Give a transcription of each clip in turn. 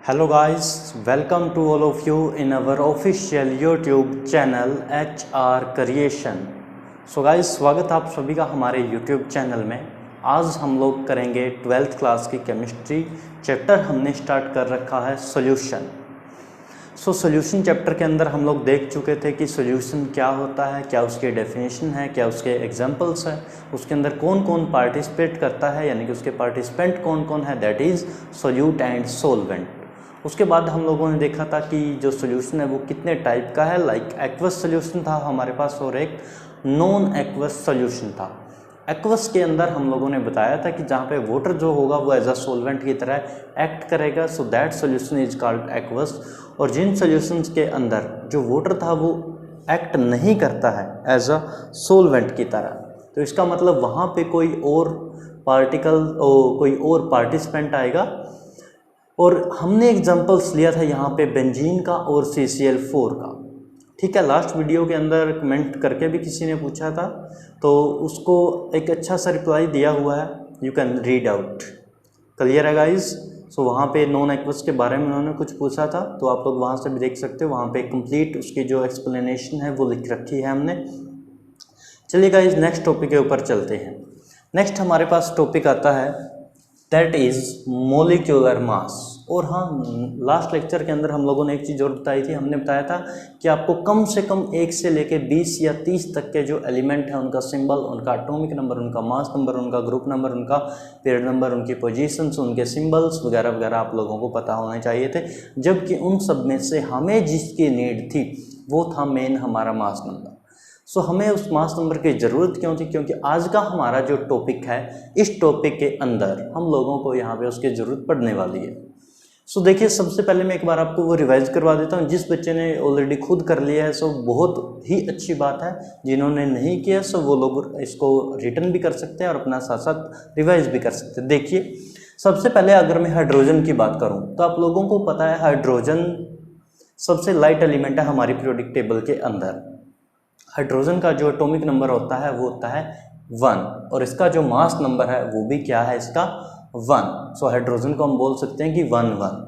Hello guys, welcome to all of you in our official YouTube channel HR Creation। So guys, स्वागत आप सभी का हमारे YouTube channel में। आज हम लोग करेंगे 12th क्लास की केमिस्ट्री चैप्टर। हमने स्टार्ट कर रखा है सॉल्यूशन। सॉल्यूशन चैप्टर के अंदर हम लोग देख चुके थे कि सॉल्यूशन क्या होता है, क्या उसके डेफिनेशन है, क्या उसके एग्जांपल्स है, उसके अंदर कौन कौन पार्टिसिपेट करता है, यानी कि उसके पार्टिसिपेंट कौन कौन है, that is solute and solvent. उसके बाद हम लोगों ने देखा था कि जो सोल्यूशन है वो कितने टाइप का है। लाइक एक्वस सोल्यूशन था हमारे पास और एक नॉन एक्वस सोल्यूशन था। एक्वस के अंदर हम लोगों ने बताया था कि जहाँ पे वाटर जो होगा वो एज अ सोलवेंट की तरह एक्ट करेगा, so that solution is called aqueous. और जिन सोल्यूशंस के अंदर जो वाटर था वो एक्ट नहीं करता है एज अ सोलवेंट की तरह, तो इसका मतलब वहाँ पे कोई और पार्टिकल कोई और पार्टिसिपेंट आएगा। और हमने एग्जांपल्स लिया था यहाँ पे बेंजीन का और CCl4 का। ठीक है, लास्ट वीडियो के अंदर कमेंट करके भी किसी ने पूछा था, तो उसको एक अच्छा सा रिप्लाई दिया हुआ है, you can read out. Clear है गाइज? सो वहाँ पे नॉन एक्वस के बारे में उन्होंने कुछ पूछा था, तो आप लोग वहाँ से भी देख सकते हो। वहाँ पे कंप्लीट उसकी जो एक्सप्लेनेशन है वो लिख रखी है हमने। चलिए गाइज, नेक्स्ट टॉपिक के ऊपर चलते हैं। नेक्स्ट हमारे पास टॉपिक आता है दैट इज़ मोलिक्यूलर मास। और हाँ, लास्ट लेक्चर के अंदर हम लोगों ने एक चीज़ और बताई थी। हमने बताया था कि आपको कम से कम 1 से लेके 20 या 30 तक के जो एलिमेंट हैं उनका सिंबल, उनका एटॉमिक नंबर, उनका मास नंबर, उनका ग्रुप नंबर, उनका पीरियड नंबर, उनकी पोजीशंस, उनके सिंबल्स वगैरह वगैरह आप लोगों को पता होने चाहिए थे। जबकि उन सब में से हमें जिसकी नीड थी वो था मेन हमारा मास नंबर। सो हमें उस मास नंबर की ज़रूरत क्यों थी? क्योंकि आज का हमारा जो टॉपिक है, इस टॉपिक के अंदर हम लोगों को यहाँ पे उसकी ज़रूरत पड़ने वाली है। सो देखिए, सबसे पहले मैं एक बार आपको वो रिवाइज करवा देता हूँ। जिस बच्चे ने ऑलरेडी खुद कर लिया है सो बहुत ही अच्छी बात है। जिन्होंने नहीं किया सो वो लोग इसको रिटर्न भी कर सकते हैं और अपना साथ साथ रिवाइज भी कर सकते हैं। देखिए, सबसे पहले अगर मैं हाइड्रोजन की बात करूँ तो आप लोगों को पता है हाइड्रोजन सबसे लाइट एलिमेंट है हमारी पीरियोडिक टेबल के अंदर। हाइड्रोजन का जो एटॉमिक नंबर होता है वो होता है 1, और इसका जो मास नंबर है वो भी क्या है, इसका 1। सो हाइड्रोजन को हम बोल सकते हैं कि 1 1।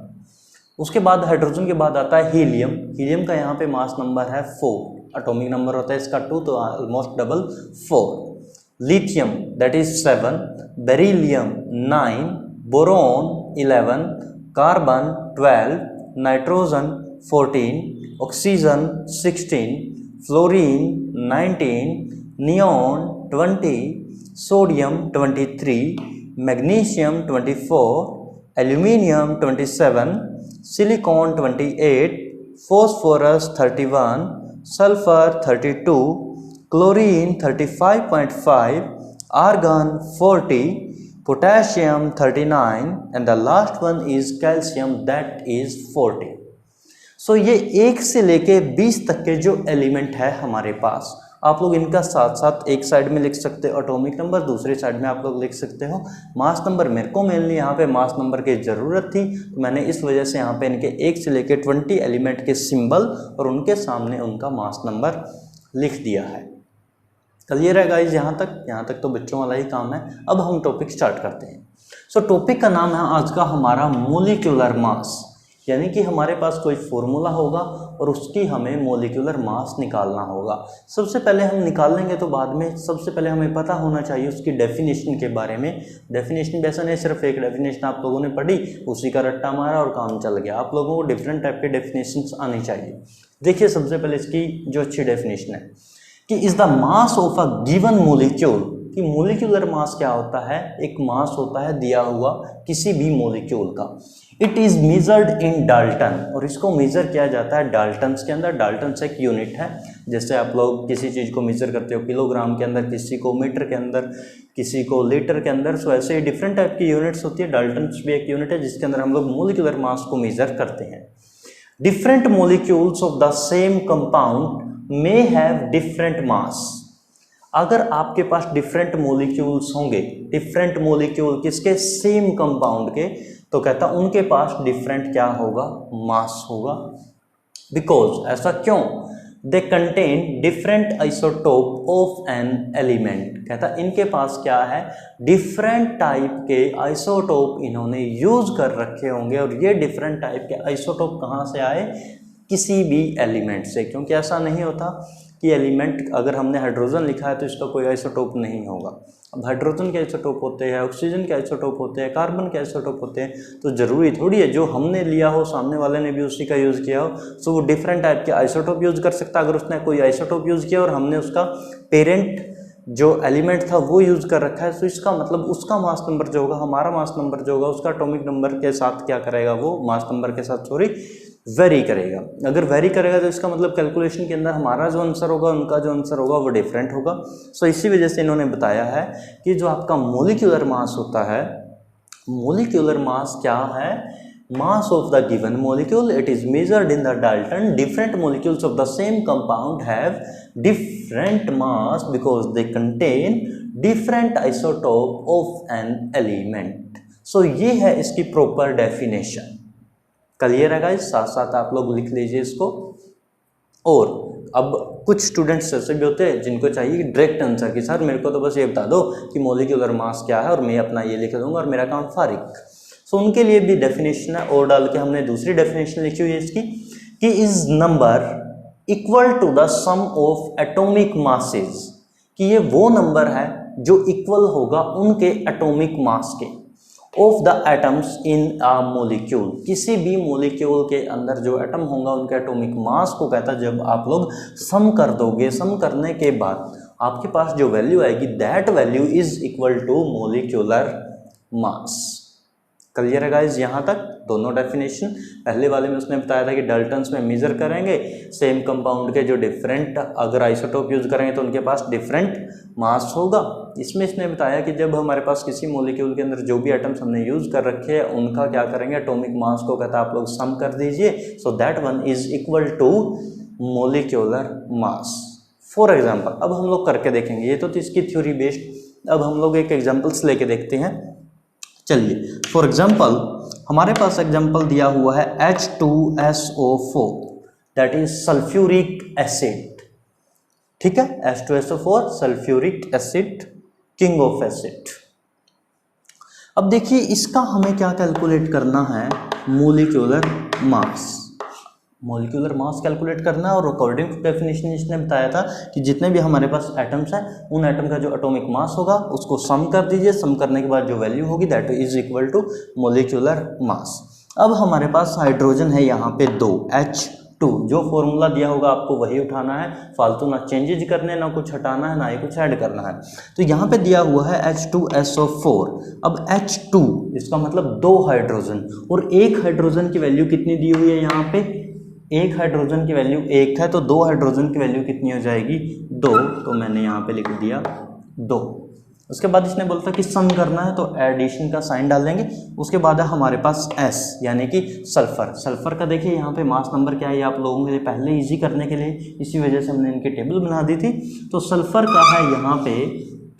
उसके बाद हाइड्रोजन के बाद आता है हीलियम। हीलियम का यहाँ पे मास नंबर है 4, एटॉमिक नंबर होता है इसका 2, तो almost double 4। Lithium that is 7, beryllium 9, boron 11, carbon 12, nitrogen 14, oxygen 16, fluorine 19, neon 20, sodium 23, magnesium 24, aluminium 27, silicon 28, phosphorus 31, sulphur 32, chlorine 35.5, argon 40, potassium 39, and the last one is calcium that is 40। So ये 1 से लेके 20 तक के जो एलिमेंट है हमारे पास, आप लोग इनका साथ साथ एक साइड में लिख सकते हो एटॉमिक नंबर, दूसरी साइड में आप लोग लिख सकते हो मास नंबर। मेरे को मेनली यहाँ पे मास नंबर की ज़रूरत थी, तो मैंने इस वजह से यहाँ पे इनके 1 से लेके 20 एलिमेंट के सिंबल और उनके सामने उनका मास नंबर लिख दिया है। क्लियर है गाइज? यहाँ तक तो बच्चों वाला ही काम है। अब हम टॉपिक स्टार्ट करते हैं। सो टॉपिक का नाम है आज का हमारा मोलिकुलर मास, यानी कि हमारे पास कोई फॉर्मूला होगा और उसकी हमें मोलिकुलर मास निकालना होगा। सबसे पहले हम निकाल लेंगे तो बाद में, सबसे पहले हमें पता होना चाहिए उसकी डेफिनेशन के बारे में। डेफिनेशन वैसा नहीं सिर्फ एक डेफिनेशन आप लोगों ने पढ़ी, उसी का रट्टा मारा और काम चल गया। आप लोगों को डिफरेंट टाइप के डेफिनेशंस आनी चाहिए। देखिए, सबसे पहले इसकी जो अच्छी डेफिनेशन है कि is the mass of a given molecule, कि मोलिकुलर मास क्या होता है? एक मास होता है दिया हुआ किसी भी मोलिक्यूल का। It is measured in Dalton, और इसको मेजर किया जाता है डाल्टन्स के अंदर। डाल्टन्स एक यूनिट है, जैसे आप लोग किसी चीज़ को मेजर करते हो किलोग्राम के अंदर, किसी को मीटर के अंदर, किसी को लीटर के अंदर। सो ऐसे ही डिफरेंट टाइप की यूनिट्स होती है। डाल्टन्स भी एक यूनिट है जिसके अंदर हम लोग मोलिकुलर मास को मेजर करते हैं। Different molecules of the same compound may have different mass. अगर आपके पास डिफरेंट मॉलिक्यूल्स होंगे, डिफरेंट मॉलिक्यूल किसके? सेम कंपाउंड के, तो कहता उनके पास डिफरेंट क्या होगा? मास होगा। बिकॉज, ऐसा क्यों? They contain different isotope of an element. कहता इनके पास क्या है, डिफरेंट टाइप के आइसोटोप इन्होंने यूज कर रखे होंगे, और ये डिफरेंट टाइप के आइसोटोप कहाँ से आए, किसी भी एलिमेंट से। क्योंकि ऐसा नहीं होता कि एलिमेंट अगर हमने हाइड्रोजन लिखा है तो इसका कोई आइसोटोप नहीं होगा। अब हाइड्रोजन के आइसोटोप होते हैं, ऑक्सीजन के आइसोटोप होते हैं, कार्बन के आइसोटोप होते हैं, तो ज़रूरी थोड़ी है जो हमने लिया हो सामने वाले ने भी उसी का यूज़ किया हो, सो वो डिफरेंट टाइप के आइसोटोप यूज़ कर सकता है। अगर उसने कोई आइसोटोप यूज़ किया और हमने उसका पेरेंट जो एलिमेंट था वो यूज़ कर रखा है, तो इसका मतलब उसका मास नंबर जो होगा, हमारा मास नंबर जो होगा, उसका एटॉमिक नंबर के साथ क्या करेगा, वो मास नंबर के साथ वेरी करेगा। अगर वेरी करेगा तो इसका मतलब कैलकुलेशन के अंदर हमारा जो आंसर होगा, उनका जो आंसर होगा वो डिफरेंट होगा। सो इसी वजह से इन्होंने बताया है कि जो आपका मोलिक्यूलर मास होता है, मोलिक्यूलर मास क्या है, mass of the given molecule, it is measured in the Dalton. Different molecules of the same compound have different mass because they contain different isotope of an element. So ये है इसकी proper definition। Clear है guys, साथ साथ आप लोग लिख लीजिए इसको। और अब कुछ स्टूडेंट्स ऐसे भी होते हैं जिनको चाहिए डायरेक्ट आंसर कि सर मेरे को तो बस ये बता दो कि मोलिकुलर मास क्या है और मैं अपना ये लिख दूंगा और मेरा काम फारिग। सो उनके लिए भी डेफिनेशन है, और डाल के हमने दूसरी डेफिनेशन लिखी हुई है इसकी कि is number equal to the sum of atomic masses, कि ये वो नंबर है जो इक्वल होगा उनके एटॉमिक मास के, of the atoms in a molecule, किसी भी मोलिक्यूल के अंदर जो एटम होगा उनके एटॉमिक मास को कहता है। जब आप लोग सम कर दोगे, सम करने के बाद आपके पास जो वैल्यू आएगी, that value is equal to molecular mass. Clear है गाइस यहाँ तक दोनों डेफिनेशन। पहले वाले में उसने बताया था कि डाल्टन्स में मेजर करेंगे सेम कंपाउंड के जो डिफरेंट अगर आइसोटोप यूज करेंगे तो उनके पास डिफरेंट मास होगा। इसमें इसने बताया कि जब हमारे पास किसी मॉलिक्यूल के अंदर जो भी एटम्स हमने यूज कर रखे हैं उनका क्या करेंगे, एटॉमिक मास को कहता है आप लोग सम कर दीजिए, so that one is equal to molecular mass. For example अब हम लोग करके देखेंगे, ये तो इसकी थ्योरी बेस्ड। अब हम लोग एक एग्जाम्पल्स लेके देखते हैं। चलिए फॉर एग्जाम्पल हमारे पास एग्जाम्पल दिया हुआ है H2SO4 that is sulphuric acid. ठीक है, H2SO4 sulphuric acid, king of acid. अब देखिए इसका हमें क्या कैलकुलेट करना है, मोलिक्यूलर मास। मोलिक्यूलर मास कैलकुलेट करना है और अकॉर्डिंग टू डेफिनेशन इसने बताया था कि जितने भी हमारे पास एटम्स हैं उन एटम का जो एटॉमिक मास होगा उसको सम कर दीजिए, सम करने के बाद जो वैल्यू होगी that is equal to molecular mass. अब हमारे पास हाइड्रोजन है यहाँ पे 2 H2, जो फॉर्मूला दिया होगा आपको वही उठाना है, फालतू ना चेंजेज करने, ना कुछ हटाना है, ना ही कुछ ऐड करना है। तो यहाँ पे दिया हुआ है H2SO4। अब H2 इसका मतलब 2 हाइड्रोजन, और एक हाइड्रोजन की वैल्यू कितनी दी हुई है यहाँ पे, एक हाइड्रोजन की वैल्यू 1 है, तो 2 हाइड्रोजन की वैल्यू कितनी हो जाएगी 2, तो मैंने यहाँ पे लिख दिया 2। उसके बाद इसने बोलता कि सम करना है तो एडिशन का साइन डाल देंगे। उसके बाद है हमारे पास S यानी कि सल्फर। सल्फर का देखिए यहाँ पे मास नंबर क्या है, आप लोगों के लिए पहले इजी करने के लिए इसी वजह से हमने इनकी टेबल बना दी थी। तो सल्फर का है यहाँ पे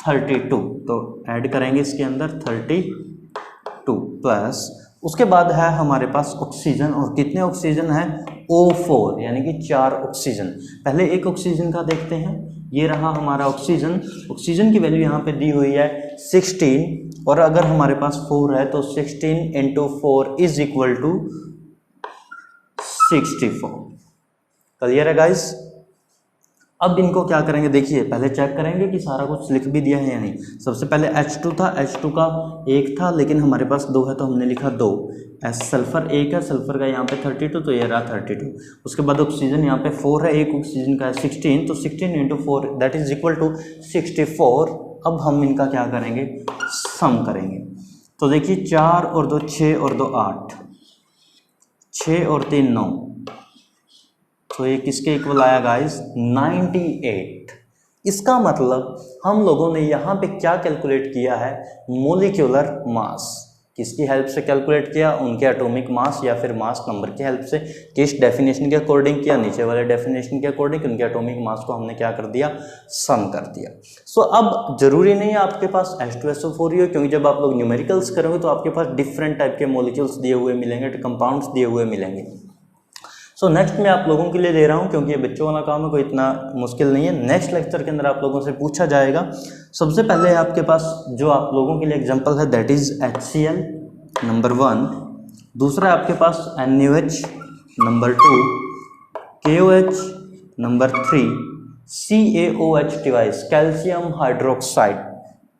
32, तो ऐड करेंगे इसके अंदर 32 प्लस, उसके बाद है हमारे पास ऑक्सीजन, और कितने ऑक्सीजन है O4 यानी कि 4 ऑक्सीजन। पहले एक ऑक्सीजन का देखते हैं, ये रहा हमारा ऑक्सीजन। ऑक्सीजन की वैल्यू यहाँ पे दी हुई है 16, और अगर हमारे पास 4 है तो 16 into 4 is equal to 64। Clear है गाइस। अब इनको क्या करेंगे, देखिए पहले चेक करेंगे कि सारा कुछ लिख भी दिया है या नहीं। सबसे पहले H2 था, H2 का 1 था लेकिन हमारे पास 2 है तो हमने लिखा 2। सल्फर 1 है, सल्फर का यहाँ पे 32, तो ये रहा 32। उसके बाद ऑक्सीजन यहाँ पे 4 है, एक ऑक्सीजन का है 16, तो 16 into 4 that is equal to 64। अब हम इनका क्या करेंगे, सम करेंगे। तो देखिए 4 और 2 6 और 2 8, 6 और 3 9, तो ये किसके इक्वल आया गाइस 98। इसका मतलब हम लोगों ने यहाँ पे क्या कैलकुलेट किया है, मोलिक्यूलर मास। किसकी हेल्प से कैलकुलेट किया, उनके एटॉमिक मास या फिर मास नंबर की हेल्प से। किस डेफिनेशन के अकॉर्डिंग किया, नीचे वाले डेफिनेशन के अकॉर्डिंग। उनके एटॉमिक मास को हमने क्या कर दिया, सम कर दिया। सो अब जरूरी नहीं है आपके पास H2SO4 ही हो, क्योंकि जब आप लोग न्यूमेरिकल्स करोगे तो आपके पास डिफरेंट टाइप के मोलिक्यूल्स दिए हुए मिलेंगे, कंपाउंड्स दिए हुए मिलेंगे। सो नेक्स्ट मैं आप लोगों के लिए दे रहा हूं क्योंकि ये बच्चों वाला काम है, कोई इतना मुश्किल नहीं है। नेक्स्ट लेक्चर के अंदर आप लोगों से पूछा जाएगा। सबसे पहले आपके पास जो आप लोगों के लिए एग्जांपल है दैट इज HCl नंबर 1, दूसरा आपके पास NaOH number 2, KOH number 3, CaOH device calcium hydroxide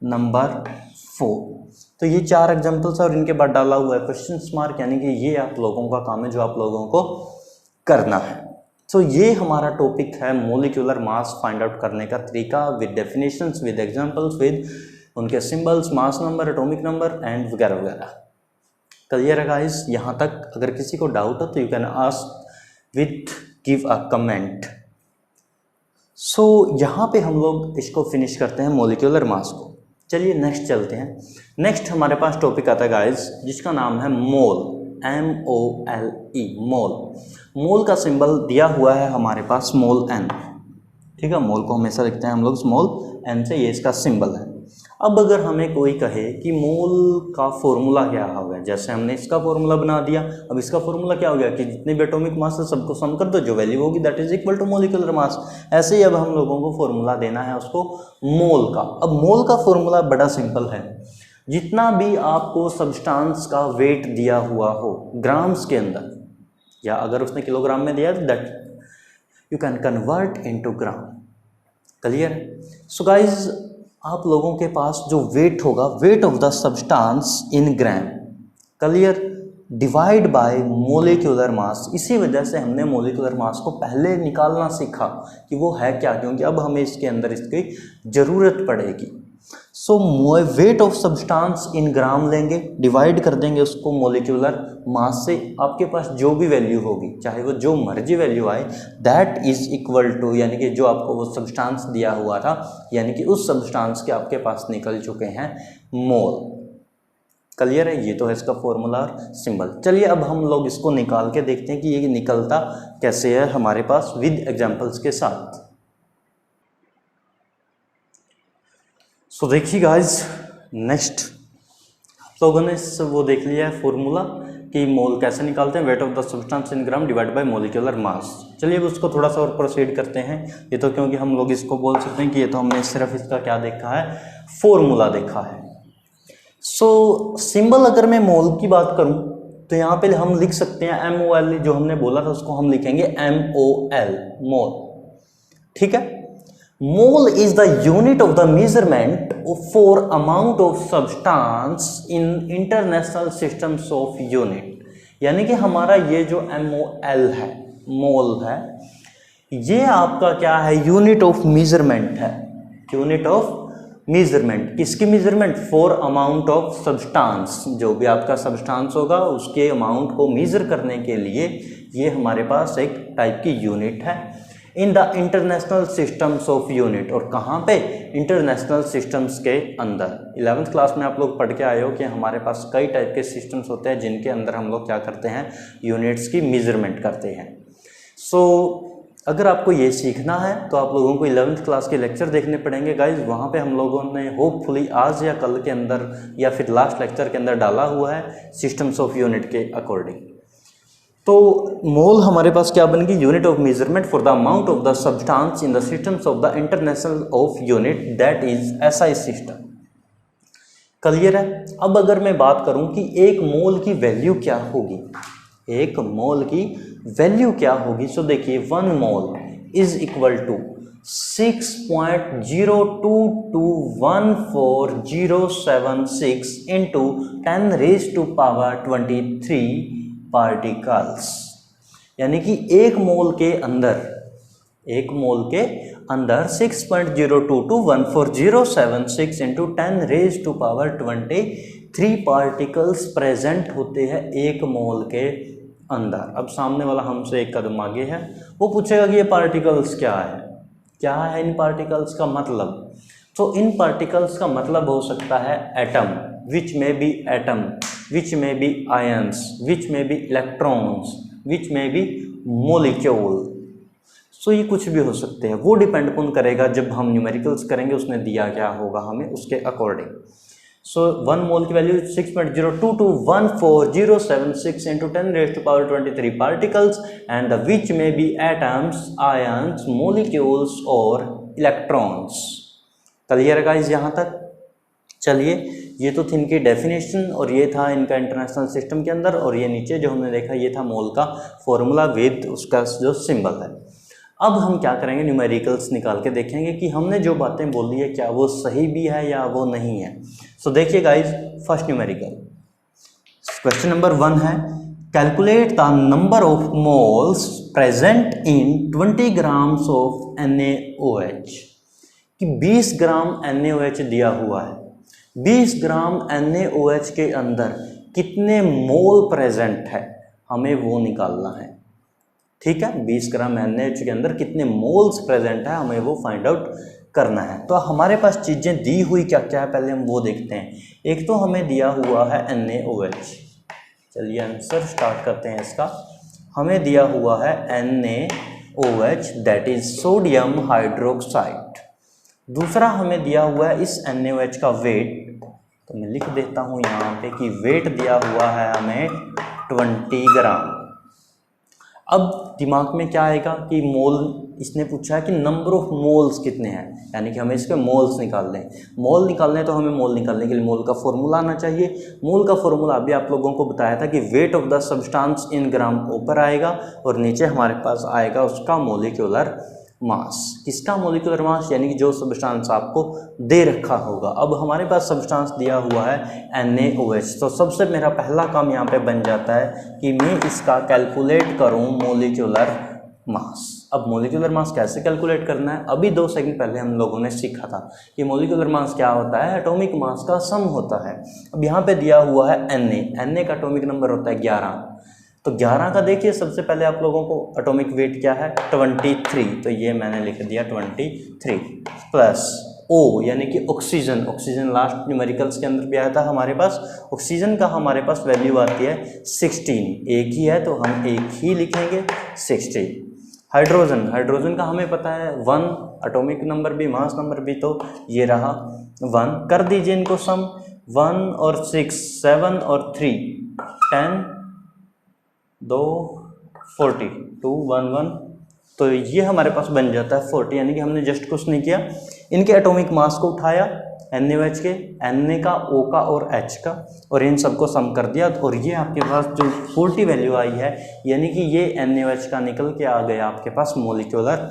number 4। तो ये 4 एग्जांपल्स और इनके बाद डाला हुआ है क्वेश्चन मार्क, यानी कि ये आप लोगों का काम है जो आप लोगों को करना है। तो ये हमारा टॉपिक है मॉलिक्यूलर मास फाइंड आउट करने का तरीका with definitions, with examples, with उनके symbols, mass number, atomic number and वगैरह वगैरह। क्लियर है गाइस? यहाँ तक अगर किसी को डाउट हो तो you can ask with give a comment. So यहाँ पे हम लोग इसको फिनिश करते हैं मॉलिक्यूलर मास को। चलिए नेक्स्ट चलते हैं। नेक्स्ट हमारे पास टॉपिक आता है गाइस जिसका नाम है मोल, MOLE, मोल। मोल का सिंबल दिया हुआ है हमारे पास स्मॉल n, ठीक है। मोल को हमेशा लिखते हैं हम लोग स्मॉल n से, ये इसका सिंबल है। अब अगर हमें कोई कहे कि मोल का फॉर्मूला क्या होगा, जैसे हमने इसका फॉर्मूला बना दिया, अब इसका फॉर्मूला क्या हो गया कि जितने भी एटॉमिक मास है सबको सम कर दो, जो वैल्यू होगी that is equal to molecular mass. ऐसे ही अब हम लोगों को फॉर्मूला देना है उसको मोल का। अब मोल का फॉर्मूला बड़ा सिंपल है, जितना भी आपको सब्सटेंस का वेट दिया हुआ हो ग्राम्स के अंदर, या अगर उसने किलोग्राम में दिया तो that you can convert into gram. Clear? So guys आप लोगों के पास जो वेट होगा, wait of the substance in gram, clear, divide by molecular mass. इसी वजह से हमने मोलिकुलर मास को पहले निकालना सीखा कि वो है क्या, क्योंकि अब हमें इसके अंदर इसकी ज़रूरत पड़ेगी। सो वेट ऑफ सब्सटेंस इन ग्राम लेंगे, डिवाइड कर देंगे उसको मोलिकुलर मास से, आपके पास जो भी वैल्यू होगी, चाहे वो जो मर्जी वैल्यू आए, दैट इज इक्वल टू, यानी कि जो आपको वो सब्सटेंस दिया हुआ था, यानी कि उस सब्सटेंस के आपके पास निकल चुके हैं मोल। क्लियर है? ये तो है इसका फॉर्मूला और सिंबल। चलिए अब हम लोग इसको निकाल के देखते हैं कि ये निकलता कैसे है हमारे पास विद एग्जाम्पल्स के साथ। सो देखिए गाइज, नेक्स्ट आप लोगों ने वो देख लिया है फॉर्मूला कि मोल कैसे निकालते हैं, wait of the substance in gram divide by molecular mass. चलिए अब उसको थोड़ा सा और प्रोसीड करते हैं। ये तो क्योंकि हम लोग इसको बोल सकते हैं कि ये तो हमने सिर्फ इसका क्या देखा है, फॉर्मूला देखा है। सो सिंबल अगर मैं मोल की बात करूं तो यहाँ पे हम लिख सकते हैं MOL, जो हमने बोला था उसको हम लिखेंगे MOL, मोल, ठीक है। Mole is the unit of the measurement for amount of substance in international systems of unit, यानी कि हमारा ये जो MOL है, मोल है, ये आपका क्या है, यूनिट ऑफ मेजरमेंट है। यूनिट ऑफ मेजरमेंट किसकी measurement? For amount of substance, जो भी आपका सब्सटेंस होगा उसके अमाउंट को मेजर करने के लिए ये हमारे पास एक टाइप की यूनिट है in the international systems of unit. और कहाँ पे? इंटरनेशनल सिस्टम्स के अंदर। 11th क्लास में आप लोग पढ़ के आए हो कि हमारे पास कई टाइप के सिस्टम्स होते हैं जिनके अंदर हम लोग क्या करते हैं, यूनिट्स की मेजरमेंट करते हैं। सो अगर आपको ये सीखना है तो आप लोगों को 11th क्लास के लेक्चर देखने पड़ेंगे गाइज। वहाँ पे हम लोगों ने होपफुली आज या कल के अंदर या फिर लास्ट लेक्चर के अंदर डाला हुआ है सिस्टम्स ऑफ यूनिट के अकॉर्डिंग। तो मोल हमारे पास क्या बनेगी, unit of measurement for the amount of the substance in the systems of the international of unit, that is SI system. Clear है? अब अगर मैं बात करूं कि एक मोल की वैल्यू क्या होगी, एक मोल की वैल्यू क्या होगी, सो देखिए 1 mole is equal to 6.02214076 into 10⁻23 particles, यानी कि एक मोल के अंदर 6.02214076 इंटू 10⁻23 पार्टिकल्स प्रेजेंट होते हैं एक मोल के अंदर। अब सामने वाला हमसे एक कदम आगे है, वो पूछेगा कि ये पार्टिकल्स क्या है, क्या है इन पार्टिकल्स का मतलब। तो इन पार्टिकल्स का मतलब हो सकता है एटम, विच में B atom, which may be ions, which may be electrons, which may be molecule। सो ये कुछ भी हो सकते हैं, वो डिपेंड कौन करेगा, जब हम न्यूमेरिकल्स करेंगे उसने दिया क्या होगा हमें उसके अकॉर्डिंग। सो 1 मोल की value 6.0221407 into 10⁻23 particles and which may be atoms, ions, molecules और electrons। क्लियर है गाइस यहाँ तक? चलिए, ये तो थी इनकी डेफिनेशन और ये था इनका इंटरनेशनल सिस्टम के अंदर, और ये नीचे जो हमने देखा ये था मोल का फॉर्मूला विद उसका जो सिंबल है। अब हम क्या करेंगे, न्यूमेरिकल्स निकाल के देखेंगे कि हमने जो बातें बोली है क्या वो सही भी है या वो नहीं है। सो देखिए guys, first numerical question number 1 है, calculate the number of moles present in 20 grams of NaOH। कि 20 ग्राम NaOH दिया हुआ है, 20 ग्राम NaOH के अंदर कितने मोल प्रेजेंट है, हमें वो निकालना है। ठीक है, 20 ग्राम NaOH के अंदर कितने मोल्स प्रेजेंट है, हमें वो फाइंड आउट करना है। तो हमारे पास चीज़ें दी हुई क्या क्या है, पहले हम वो देखते हैं। एक तो हमें दिया हुआ है NaOH। चलिए आंसर स्टार्ट करते हैं इसका। हमें दिया हुआ है NaOH that is sodium hydroxide. दूसरा हमें दिया हुआ है इस NaOH का वेट, तो मैं लिख देता हूँ यहाँ पे कि वेट दिया हुआ है हमें 20 ग्राम। अब दिमाग में क्या आएगा कि मोल, इसने पूछा है कि नंबर ऑफ मोल्स कितने हैं, यानी कि हमें इसके मोल्स निकालने हैं। मोल निकालने तो हमें मोल निकालने के लिए मोल का फॉर्मूला आना चाहिए। मोल का फॉर्मूला अभी आप लोगों को बताया था कि weight of the substance in gram ऊपर आएगा और नीचे हमारे पास आएगा उसका मोलिकुलर मास। किसका मोलिकुलर मास, यानी कि जो सब्सटेंस आपको दे रखा होगा। अब हमारे पास सब्सटेंस दिया हुआ है NaOH, तो सबसे मेरा पहला काम यहाँ पे बन जाता है कि मैं इसका कैलकुलेट करूँ मोलिकुलर मास। अब मोलिकुलर मास कैसे कैलकुलेट करना है, अभी 2 सेकंड पहले हम लोगों ने सीखा था कि मोलिकुलर मास क्या होता है, एटॉमिक मास का सम होता है। अब यहाँ पे दिया हुआ है Na का एटॉमिक नंबर होता है 11। तो 11 का देखिए, सबसे पहले आप लोगों को एटॉमिक वेट क्या है 23, तो ये मैंने लिख दिया 23 प्लस O यानी कि ऑक्सीजन। ऑक्सीजन लास्ट न्यूमेरिकल्स के अंदर भी आया था हमारे पास। ऑक्सीजन का हमारे पास वैल्यू आती है 16, एक ही है तो हम एक ही लिखेंगे 16। हाइड्रोजन, हाइड्रोजन का हमें पता है 1, एटॉमिक नंबर भी मास नंबर भी, तो ये रहा 1। कर दीजिए इनको सम, 1 और 6 7 और 3 10 2 40 2 1 1, तो ये हमारे पास बन जाता है 40। यानी कि हमने जस्ट कुछ नहीं किया, इनके एटॉमिक मास को उठाया NaOH के, Na का, O का और H का, और इन सबको सम कर दिया, और ये आपके पास जो 40 वैल्यू आई है, यानी कि ये NaOH का निकल के आ गया आपके पास मोलिकुलर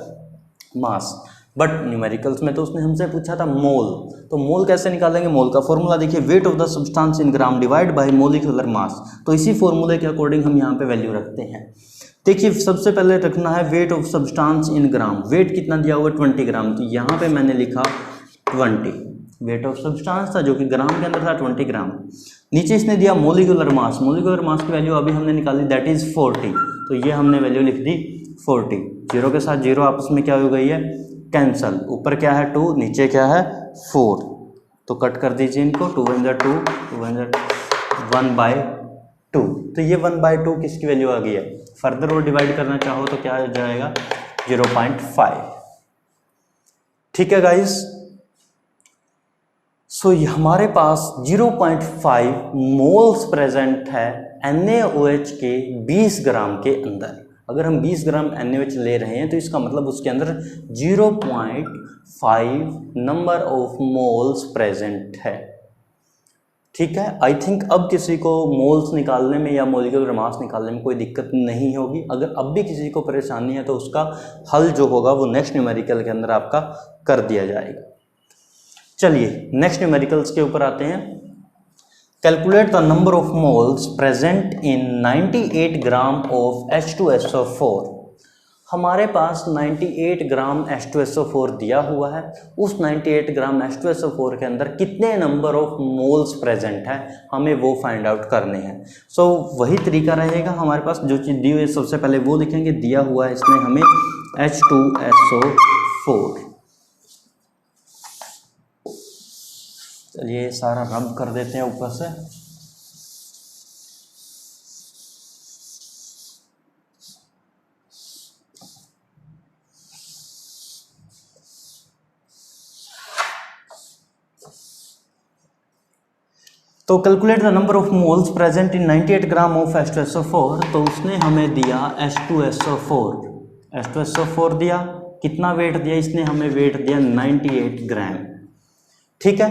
मास। बट न्यूमेरिकल्स में तो उसने हमसे पूछा था मोल, तो मोल कैसे निकालेंगे, मोल का फॉर्मूला देखिए, wait of the substance in gram divide by molecular mass. तो इसी फॉर्मूले के अकॉर्डिंग हम यहाँ पे वैल्यू रखते हैं। देखिए सबसे पहले रखना है weight of substance in gram. Weight कितना दिया हुआ 20 ग्राम, तो यहाँ पे मैंने लिखा 20। वेट ऑफ सब्सटेंस था जो कि ग्राम के अंदर था 20 ग्राम। नीचे इसने दिया मोलिकुलर मास, मोलिकुलर मास की वैल्यू अभी हमने निकाली दैट इज 40, तो ये हमने वैल्यू लिख दी 40। जीरो के साथ जीरो आपस में क्या हो गई है, कैंसल। ऊपर क्या है 2, नीचे क्या है 4, तो कट कर दीजिए इनको, 2 1 2 2 1/2, तो ये 1/2 किसकी वैल्यू आ गई है। फर्दर और डिवाइड करना चाहो तो क्या आ जाएगा 0.5। ठीक है गाइस, सो हमारे पास 0.5 मोल्स प्रेजेंट है NaOH के 20 ग्राम के अंदर। अगर हम 20 ग्राम NaOH ले रहे हैं तो इसका मतलब उसके अंदर 0.5 नंबर ऑफ मोल्स प्रेजेंट है। ठीक है, आई थिंक अब किसी को मोल्स निकालने में या मोलिकुलर मास निकालने में कोई दिक्कत नहीं होगी। अगर अब भी किसी को परेशानी है तो उसका हल जो होगा वो नेक्स्ट न्यूमेरिकल के अंदर आपका कर दिया जाएगा। चलिए नेक्स्ट न्यूमेरिकल्स के ऊपर आते हैं। Calculate the number of moles present in 98 gram of H2SO4। हमारे पास 98 ग्राम H2SO4 दिया हुआ है। उस 98 ग्राम H2SO4 के अंदर कितने नंबर ऑफ मोल्स प्रेजेंट है, हमें वो फाइंड आउट करने हैं। सो वही तरीका रहेगा हमारे पास, जो चीज़ दी हुई है सबसे पहले वो लिखेंगे। दिया हुआ है इसमें हमें H2SO4। चलिए सारा रब कर देते हैं ऊपर से। तो calculate the number of moles present in 98 gram of H2SO4। तो उसने हमें दिया H2SO4, H2SO4 दिया, कितना वेट दिया इसने हमें, वेट दिया 98 ग्राम। ठीक है,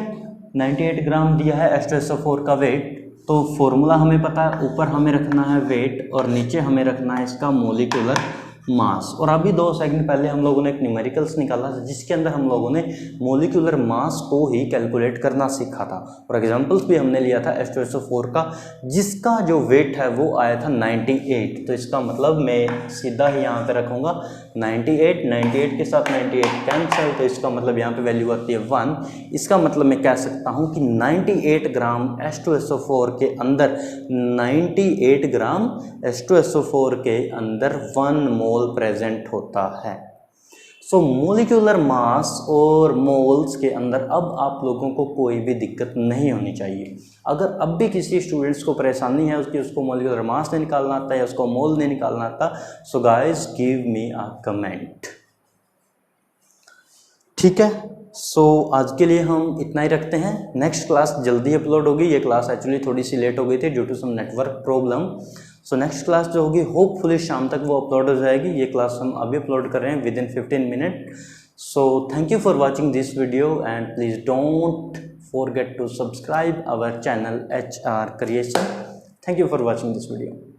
98 ग्राम दिया है H2SO4 का वेट। तो फॉर्मूला हमें पता है, ऊपर हमें रखना है वेट और नीचे हमें रखना है इसका मोलिकुलर मास। और अभी 2 सेकंड पहले हम लोगों ने एक न्यूमेरिकल्स निकाला जिसके अंदर हम लोगों ने मोलिकुलर मास को ही कैलकुलेट करना सीखा था। और एग्जांपल्स भी हमने लिया था H2SO4 का, जिसका जो वेट है वो आया था 98। तो इसका मतलब मैं सीधा ही यहाँ पे रखूँगा 98 के साथ 98 कैंसिल, तो इसका मतलब यहाँ पे वैल्यू आती है 1। इसका मतलब मैं कह सकता हूँ कि 98 ग्राम H2SO4 के अंदर 98 ग्राम H2SO4 के अंदर 1 मोल प्रेजेंट होता है। सो मोलिकुलर मास और मोल्स के अंदर अब आप लोगों को कोई भी दिक्कत नहीं होनी चाहिए। अगर अब भी किसी स्टूडेंट्स को परेशानी है उसको मोलिकुलर मास नहीं निकालना आता या उसको मोल नहीं निकालना आता, so guys give me a comment. ठीक है, सो आज के लिए हम इतना ही रखते हैं। नेक्स्ट क्लास जल्दी अपलोड होगी। ये क्लास एक्चुअली थोड़ी सी लेट हो गई थी due to some network problem. So next class जो होगी होपफुली शाम तक वो अपलोड हो जाएगी। ये क्लास हम अभी अपलोड कर रहे हैं with in 15 minute. So thank you for watching this video and please don't forget to subscribe our channel HR Creation. Thank you for watching this video.